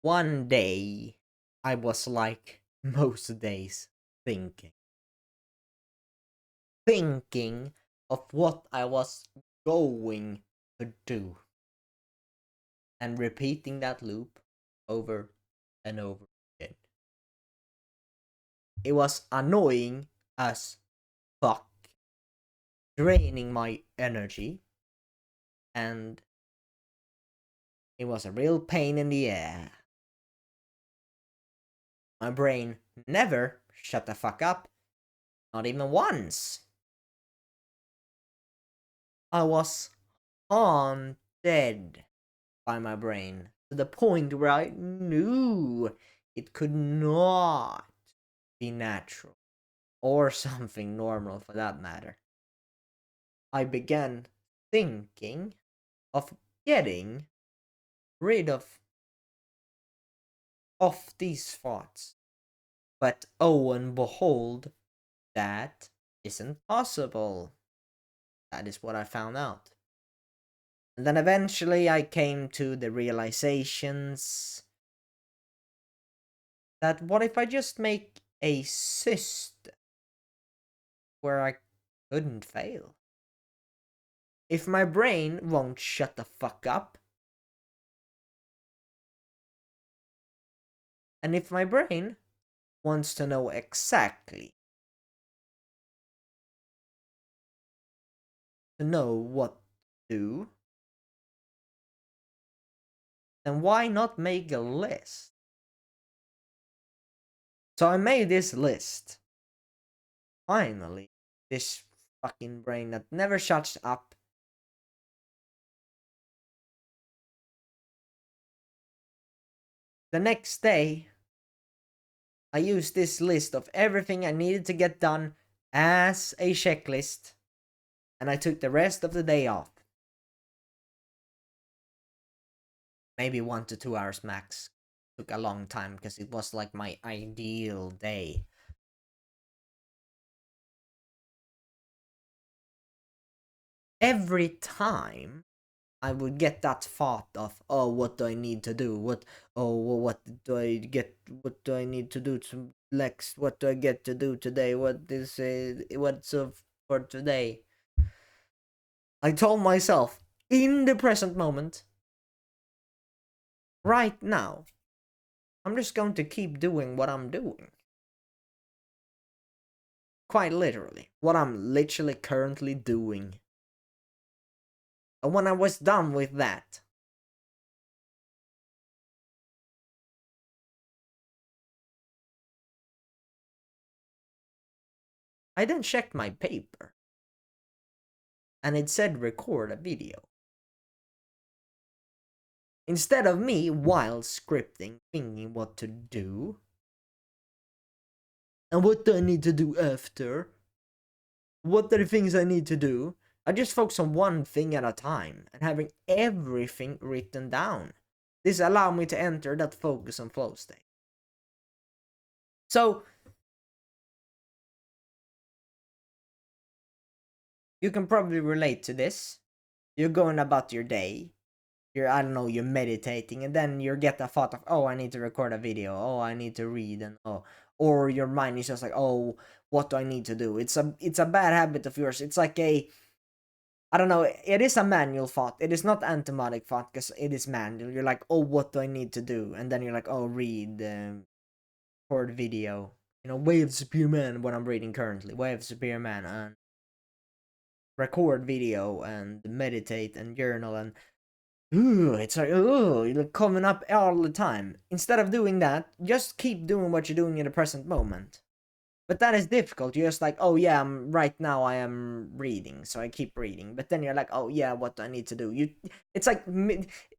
One day, I was like most days thinking. Thinking of what I was going to do. And repeating that loop over and over again. It was annoying as fuck, draining my energy, and it was a real pain in the ass. My brain never shut the fuck up, not even once. I was haunted by my brain to the point where I knew it could not be natural or something normal for that matter. I began thinking of getting rid of these thoughts. But oh and behold, that isn't possible. That is what I found out. And then eventually I came to the realizations that what if I just make a system where I couldn't fail? If my brain won't shut the fuck up, and if my brain wants to know exactly to know what to do, then why not make a list? So I made this list. Finally, this fucking brain that never shuts up. The next day, I used this list of everything I needed to get done as a checklist, and I took the rest of the day off. Maybe 1 to 2 hours max. Took a long time because it was like my ideal day. Every time I would get that thought of, oh, what do I need to do? What do I get? What do I need to do to next? What do I get to do today? What's up for today? I told myself in the present moment, right now, I'm just going to keep doing what I'm doing. Quite literally, what I'm literally currently doing. And when I was done with that, I then checked my paper, and it said record a video. Instead of me, while scripting, thinking what to do, and what do I need to do after, what are the things I need to do, I just focus on one thing at a time, and having everything written down. This allowed me to enter that focus and flow state. So, you can probably relate to this. You're going about your day, I don't know, you're meditating, and then you get the thought of, oh, I need to record a video, oh, I need to read, and oh, or your mind is just like, oh, what do I need to do? It's a bad habit of yours. It's like I don't know, it is a manual thought. It is not automatic thought because it is manual. You're like, oh, what do I need to do? And then you're like, oh, read, record video. Way of Superior Man, what I'm reading currently. Way of Superior Man, and record video, and meditate, and journal, and it's like, you're coming up all the time. Instead of doing that, just keep doing what you're doing in the present moment. But that is difficult. You're just like, oh yeah, right now I am reading, so I keep reading. But then you're like, oh yeah, what do I need to do? It's like,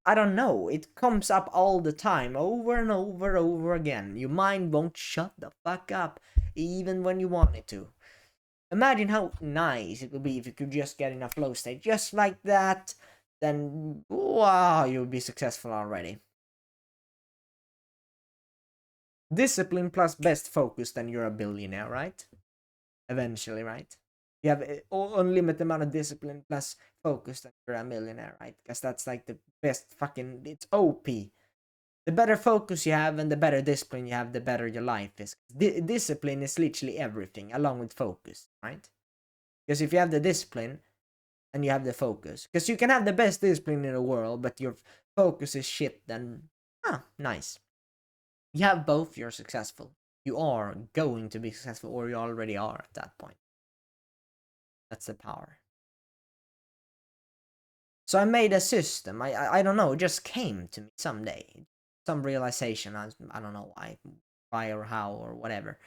I don't know. It comes up all the time, over and over again. Your mind won't shut the fuck up, even when you want it to. Imagine how nice it would be if you could just get in a flow state just like that. Then, wow, you'll be successful already. Discipline plus best focus, then you're a billionaire, right? Eventually, right? You have unlimited amount of discipline plus focus, then you're a millionaire, right? Because that's like the best fucking, it's OP. The better focus you have and the better discipline you have, the better your life is. Discipline is literally everything along with focus, right? Because if you have the discipline and you have the focus, because you can have the best discipline in the world, but your focus is shit, then nice. You have both, you're successful. You are going to be successful, or you already are at that point. That's the power. So I made a system. I don't know, it just came to me someday. Some realization. I don't know why or how or whatever.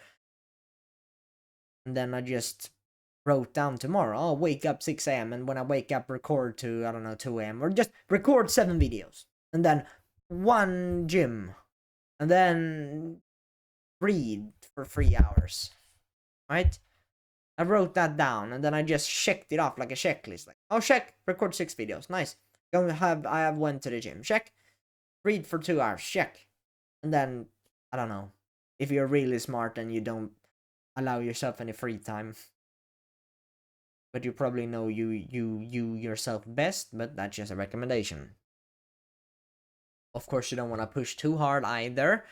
And then I just wrote down tomorrow. I'll wake up 6 a.m. and when I wake up, record to, I don't know, 2 a.m. or just record 7 videos. And then 1 gym. And then read for 3 hours. Right? I wrote that down and then I just checked it off like a checklist. Like, oh, check, record 6 videos. Nice. I have went to the gym. Check. Read for 2 hours. Check. And then, I don't know. If you're really smart and you don't allow yourself any free time. But you probably know you yourself best, but that's just a recommendation. Of course, you don't want to push too hard either.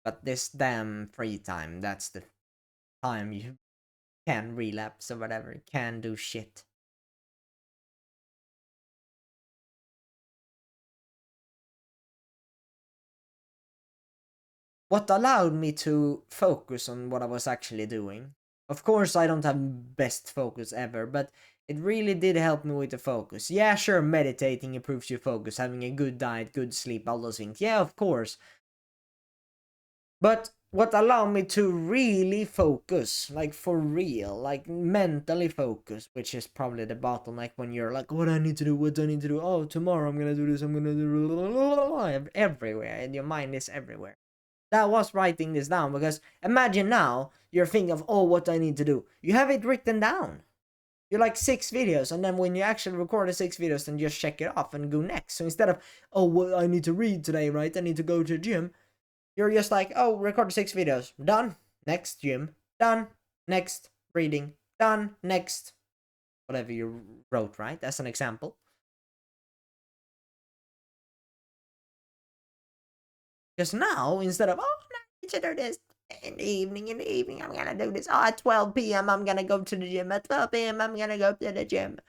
But this damn free time, that's the time you can relapse or whatever, can do shit. What allowed me to focus on what I was actually doing. Of course, I don't have best focus ever, but it really did help me with the focus. Yeah, sure, meditating improves your focus, having a good diet, good sleep, all those things. Yeah, of course. But what allowed me to really focus, like for real, like mentally focus, which is probably the bottleneck when you're like, what do I need to do? What do I need to do? Oh, tomorrow I'm gonna do this, I'm gonna do everywhere, and your mind is everywhere. That was writing this down, because imagine now you're thinking of, oh, what do I need to do? You have it written down. You're like 6 videos, and then when you actually record the 6 videos, then just check it off and go next. So instead of, oh, well, I need to read today, right? I need to go to the gym. You're just like, oh, record 6 videos. Done. Next, gym. Done. Next, reading. Done. Next. Whatever you wrote, right? As an example. Because now, instead of, oh, I need to do this in the evening, I'm gonna do this. Oh, at 12 p.m., I'm gonna go to the gym. At 12 p.m., I'm gonna go to the gym.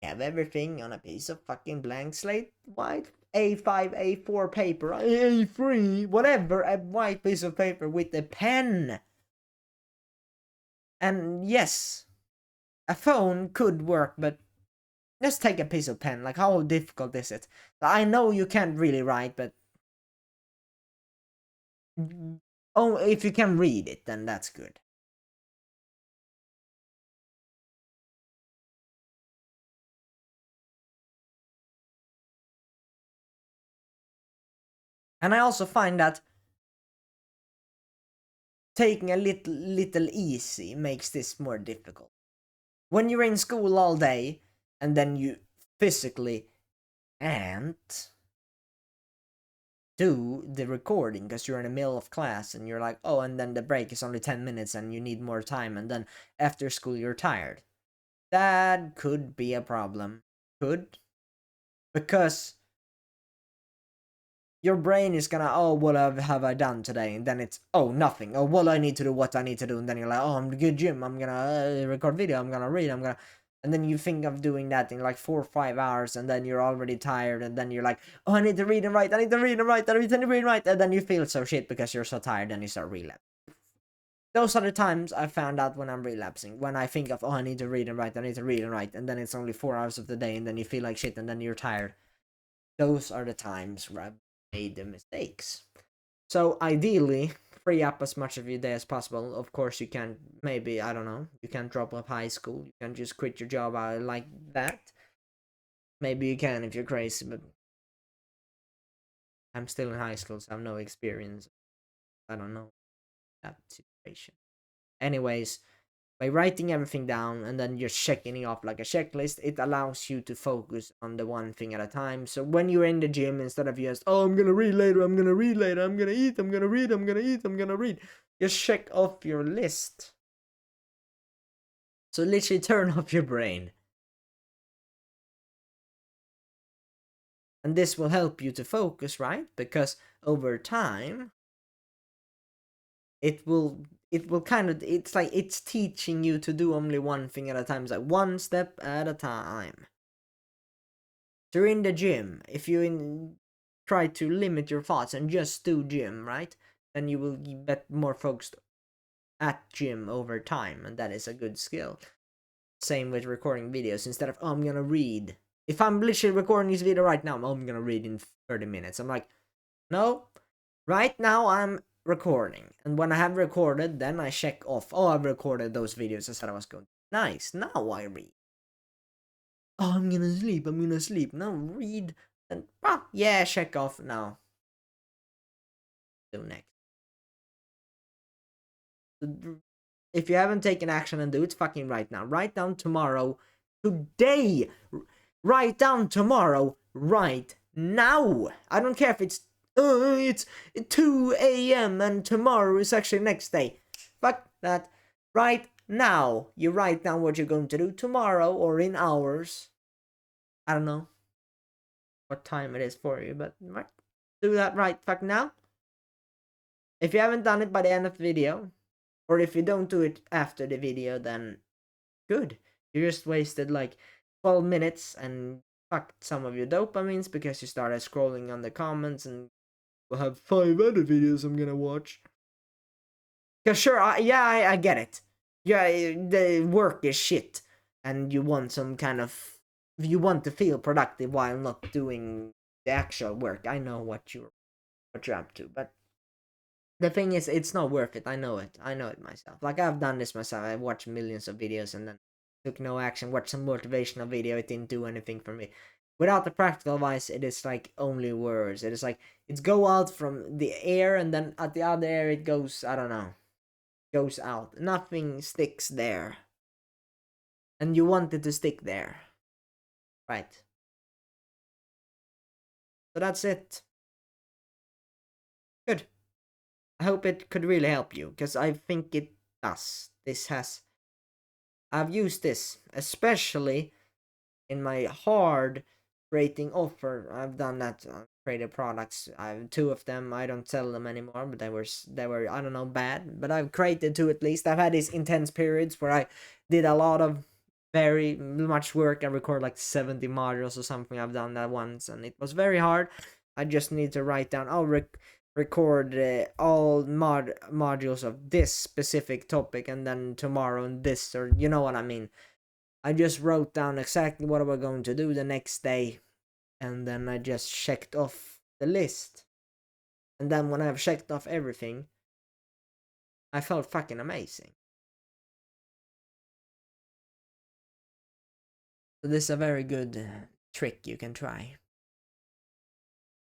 Have everything on a piece of fucking blank slate, white A5, A4 paper, A3, whatever, a white piece of paper with a pen. And yes, a phone could work, but just take a piece of pen. Like, how difficult is it? I know you can't really write, but oh, if you can read it, then that's good. And I also find that taking a little easy makes this more difficult. When you're in school all day and then you physically can't do the recording because you're in the middle of class and you're like, oh, and then the break is only 10 minutes and you need more time, and then after school you're tired. That could be a problem. Could. Because your brain is gonna, oh, what have I done today? And then it's, oh, nothing. Oh, well, I need to do what I need to do. And then you're like, oh, I'm a good gym. I'm gonna record video. I'm gonna read. And then you think of doing that in like 4 or 5 hours, and then you're already tired. And then you're like, oh, I need to read and write. I need to read and write. I need to read and write. And then you feel so shit because you're so tired, and you start relapsing. Those are the times I found out when I'm relapsing. When I think of, oh, I need to read and write. I need to read and write. And then it's only 4 hours of the day, and then you feel like shit, and then you're tired. Those are the times where I made the mistakes. So ideally, free up as much of your day as possible. Of course, you can maybe, I don't know, you can drop up high school. You can just quit your job like that. Maybe you can if you're crazy, but I'm still in high school, so I have no experience. I don't know that situation. Anyways, by writing everything down and then just checking it off like a checklist, it allows you to focus on the one thing at a time. So when you're in the gym, instead of just, oh, I'm gonna read later, I'm gonna read later, I'm gonna eat, I'm gonna read, I'm gonna eat, I'm gonna read, just check off your list. So literally turn off your brain. And this will help you to focus, right? Because over time, it will kind of, it's like it's teaching you to do only one thing at a time. It's like one step at a time. So you're in the gym. If you try to limit your thoughts and just do gym, right? Then you will get more focused at gym over time, and that is a good skill. Same with recording videos. Instead of, oh, I'm gonna read. If I'm literally recording this video right now, I'm gonna read in 30 minutes. I'm like, no, right now I'm recording. And when I have recorded, then I check off, oh, I've recorded those videos I said I was going to. Nice, now I read. Oh, I'm gonna sleep. Now read. And, yeah, check off now. Do next. If you haven't taken action and do it fucking right now. Write down tomorrow. Today. Write down tomorrow. Right now. I don't care if it's 2 a.m. and tomorrow is actually next day. Fuck that. Right now. You write down what you're going to do tomorrow or in hours. I don't know what time it is for you, but right, do that right fuck now. If you haven't done it by the end of the video, or if you don't do it after the video, then good. You just wasted like 12 minutes and fucked some of your dopamines because you started scrolling on the comments and will have 5 other videos I'm gonna watch. Cause sure, I get it. Yeah, the work is shit, and you want some kind of, you want to feel productive while not doing the actual work. I know what you're up to, but the thing is, it's not worth it. I know it. I know it myself. Like, I've done this myself. I've watched millions of videos and then took no action. Watched some motivational video. It didn't do anything for me. Without the practical advice, it is like only words. It is like, it's go out from the air and then at the other air it goes, I don't know, goes out. Nothing sticks there. And you want it to stick there. Right. So that's it. Good. I hope it could really help you, because I think it does. I've used this, especially in my hard rating offer. I've done that on created products. I have 2 of them. I don't sell them anymore, but they were I don't know, bad. But I've created 2 at least. I've had these intense periods where I did a lot of very much work. I record like 70 modules or something. I've done that once, and it was very hard. I just need to write down, record all modules of this specific topic, and then tomorrow and this, or you know what I mean. I just wrote down exactly what I was going to do the next day, and then I just checked off the list. And then when I've checked off everything, I felt fucking amazing. So this is a very good trick you can try.